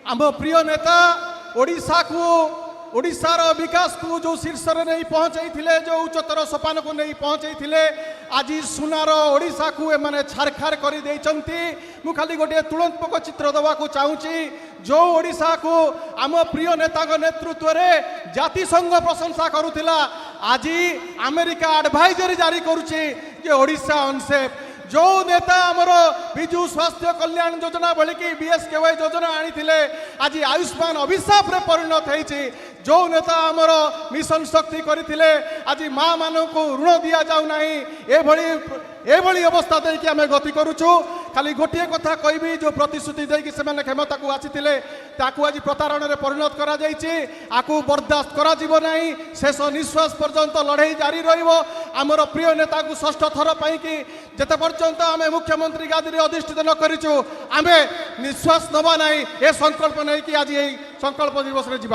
आम प्रिय नेता ओडिशा को ओडिशार विकास को जो शीर्ष नहीं पहुंचाई जो उच्चतर सोपान को नहीं पहुंचाई आज सुनार ओडिशा को एमाने छारखार कर मु खाली गोटे तुलनात्मक चित्र देवा चाहूँगी जो ओडिशा को आम प्रिय नेता नेतृत्व में जातिसंघ प्रशंसा करुला आज अमेरिका एडवाइजरी जारी करुच्चे ओडिशा अनसेफ जो नेता आमर विजु स्वास्थ्य कल्याण योजना बोलिकी बीएसकेवाई योजना आनी आज आयुष्मान अभिशाप रे परिणत होती जो नेता आमर मिशन शक्ति करते आज माँ मान को ऋण दि जाऊना एभली अवस्था देखिए आम गति करुचु खाली गोटे कथा कहबी जो प्रतिश्रुति देकी से क्षमता को आसीते आज प्रतारण में परिणत करा बर्दाश्त करा शेष निश्वास पर्यंत लड़ाई जारी रमर प्रिय नेता को षष्ठ थर पाई जिते पर्यंत आम मुख्यमंत्री गादी अधिष्ठित न करूँ आम निश्वास नवा ना ए संकल्प नहीं कि आज यही संकल्प दिवस रे जीवा।